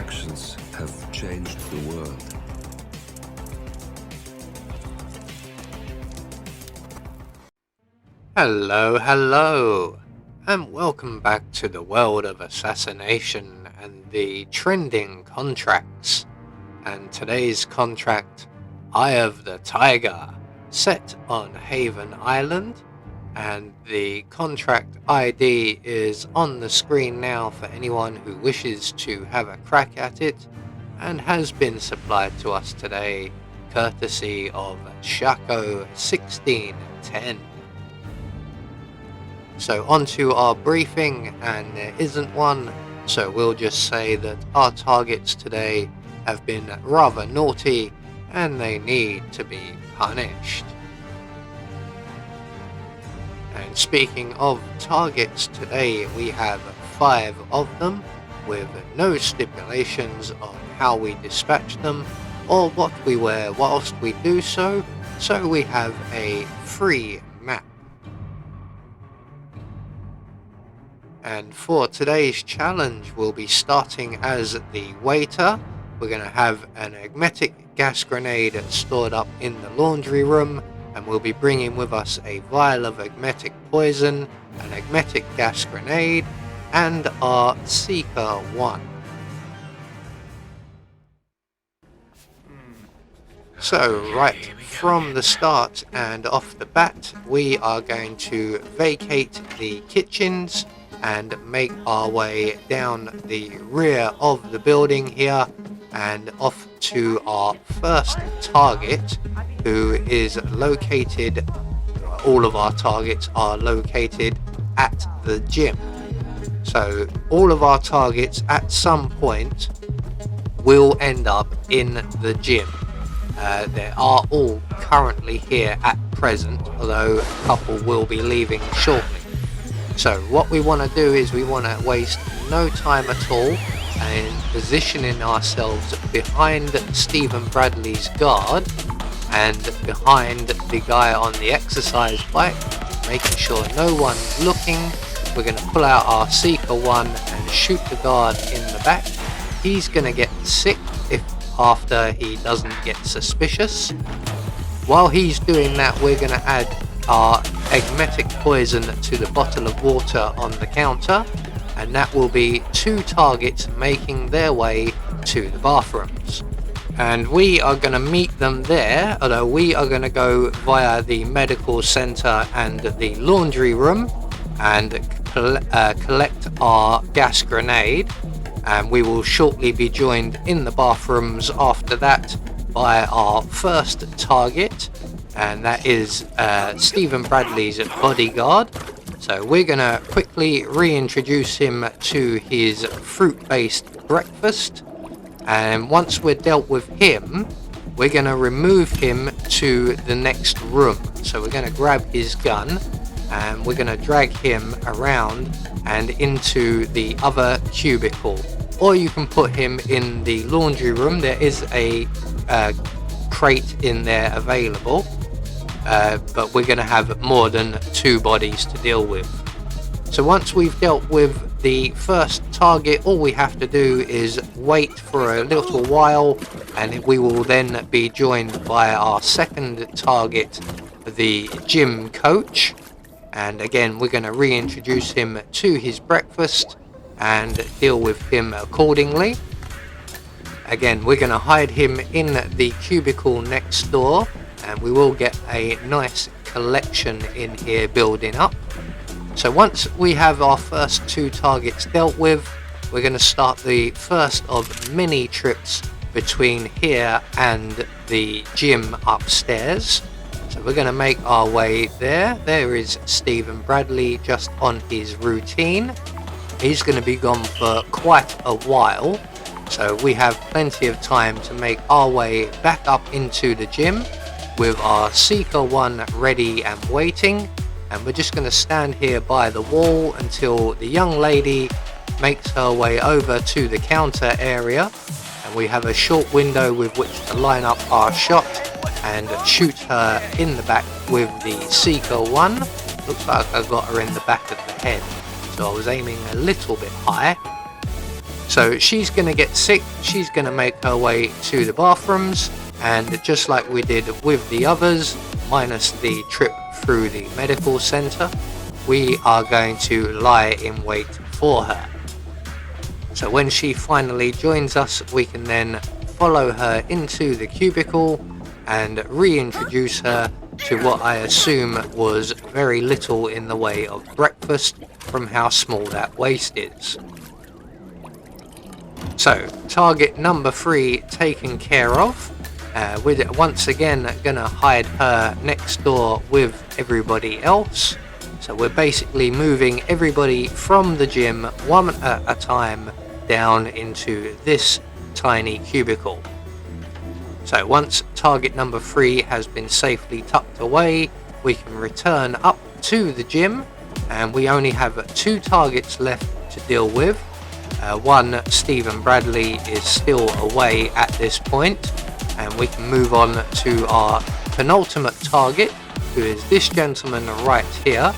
actions have changed the world. Hello, and welcome back to the world of assassination and the trending contracts. And today's contract, Eye of the Tiger, set on Haven Island, and the contract ID is on the screen now for anyone who wishes to have a crack at it, and has been supplied to us today courtesy of Shaco 1610. So on to our briefing, and there isn't one, so we'll just say that our targets today have been rather naughty and they need to be punished. And speaking of targets, today we have 5 of them with no stipulations on how we dispatch them or what we wear whilst we do so, so we have a free map. And for today's challenge, we'll be starting as the waiter. We're going to have an agmetic gas grenade stored up in the laundry room, and we'll be bringing with us a vial of agmetic poison, an agmetic gas grenade, and our Seeker 1. So right from the start and off the bat, we are going to vacate the kitchens and make our way down the rear of the building here and off to our first target, who is located, all of our targets are located at the gym. So all of our targets at some point will end up in the gym. They are all currently here at present, although a couple will be leaving shortly. So what we want to do is we want to waste no time at all in positioning ourselves behind Stephen Bradley's guard and behind the guy on the exercise bike, making sure no one's looking. We're going to pull out our Seeker 1 and shoot the guard in the back. He's going to get sick after he doesn't get suspicious. While he's doing that, we're going to add our agmetic poison to the bottle of water on the counter, and that will be 2 targets making their way to the bathrooms. And we are going to meet them there, although we are going to go via the medical center and the laundry room and collect our gas grenade, and we will shortly be joined in the bathrooms after that by our first target, and that is Stephen Bradley's bodyguard. So we're going to quickly reintroduce him to his fruit-based breakfast, and once we're dealt with him, we're going to remove him to the next room. So we're going to grab his gun and we're going to drag him around and into the other cubicle, or you can put him in the laundry room. There is a crate in there available, but we're going to have more than 2 bodies to deal with. So once we've dealt with the first target, all we have to do is wait for a little while, and we will then be joined by our second target, the gym coach. And again, we're going to reintroduce him to his breakfast and deal with him accordingly. Again, we're going to hide him in the cubicle next door, and we will get a nice collection in here building up. So once we have our first 2 targets dealt with, we're going to start the first of many trips between here and the gym upstairs. So we're going to make our way there. There is Stephen Bradley just on his routine. He's going to be gone for quite a while, so we have plenty of time to make our way back up into the gym with our Seeker 1 ready and waiting. And we're just going to stand here by the wall until the young lady makes her way over to the counter area, and we have a short window with which to line up our shot and shoot her in the back with the Seeker 1. Looks like I got her in the back of the head, so I was aiming a little bit high. So she's going to get sick, she's going to make her way to the bathrooms, and just like we did with the others, minus the trip through the medical center, we are going to lie in wait for her. So when she finally joins us, we can then follow her into the cubicle and reintroduce her to what I assume was very little in the way of breakfast from how small that waist is. So, target number 3 taken care of. We're once again gonna hide her next door with everybody else. So we're basically moving everybody from the gym one at a time down into this tiny cubicle. So once target number 3 has been safely tucked away, we can return up to the gym, and we only have 2 targets left to deal with. One, Stephen Bradley, is still away at this point, and we can move on to our penultimate target, who is this gentleman right here.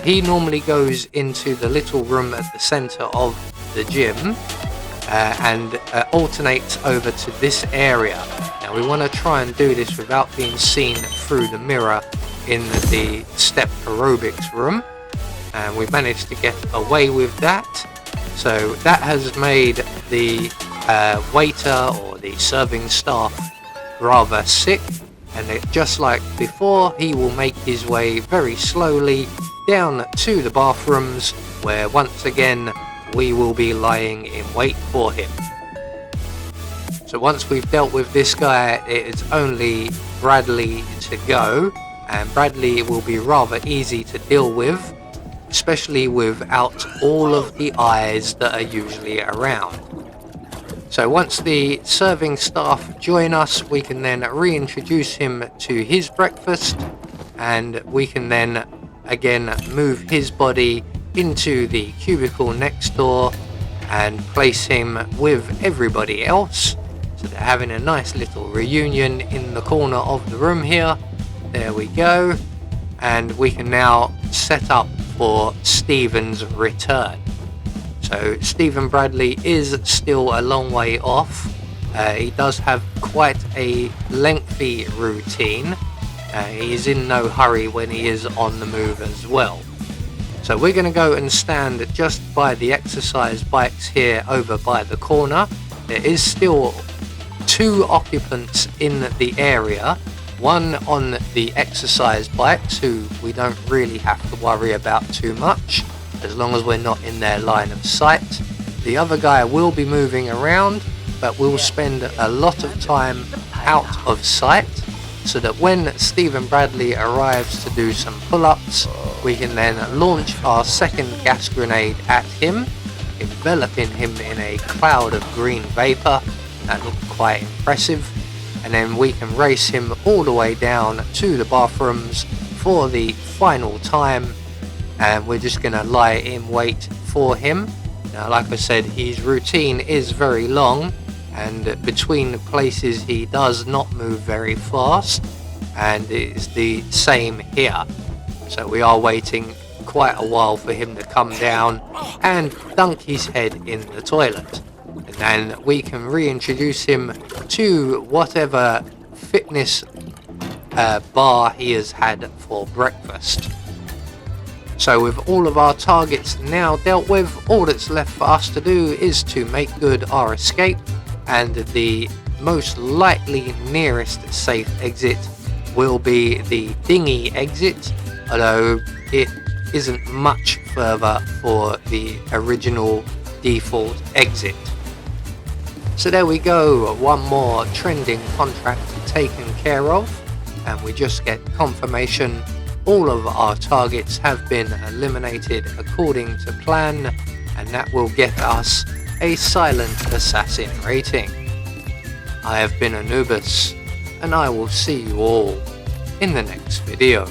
He normally goes into the little room at the center of the gym and alternates over to this area. Now we want to try and do this without being seen through the mirror in the step aerobics room, and we've managed to get away with that. So that has made the waiter or the serving staff rather sick, and just like before, he will make his way very slowly down to the bathrooms, where once again we will be lying in wait for him. So once we've dealt with this guy, it is only Bradley to go, and Bradley will be rather easy to deal with, especially without all of the eyes that are usually around. So once the serving staff join us, we can then reintroduce him to his breakfast, and we can then again move his body into the cubicle next door and place him with everybody else. So they're having a nice little reunion in the corner of the room here. There we go. And we can now set up for Stephen's return. So Stephen Bradley is still a long way off. He does have quite a lengthy routine. He's in no hurry when he is on the move as well. So we're going to go and stand just by the exercise bikes here over by the corner. There is still 2 occupants in the area. One on the exercise bikes, who we don't really have to worry about too much, as long as we're not in their line of sight. The other guy will be moving around, but will spend a lot of time out of sight, so that when Stephen Bradley arrives to do some pull-ups, we can then launch our second gas grenade at him, enveloping him in a cloud of green vapor. That looked quite impressive. And then we can race him all the way down to the bathrooms for the final time, and we're just going to lie in wait for him. Now, like I said, his routine is very long, and between places he does not move very fast, and it's the same here. So we are waiting quite a while for him to come down and dunk his head in the toilet. And then we can reintroduce him to whatever fitness bar he has had for breakfast. So with all of our targets now dealt with, all that's left for us to do is to make good our escape, and the most likely nearest safe exit will be the dinghy exit, although it isn't much further for the original default exit. So there we go, one more trending contract taken care of, and we just get confirmation all of our targets have been eliminated according to plan, and that will get us a Silent Assassin rating. I have been Anubis, and I will see you all in the next video.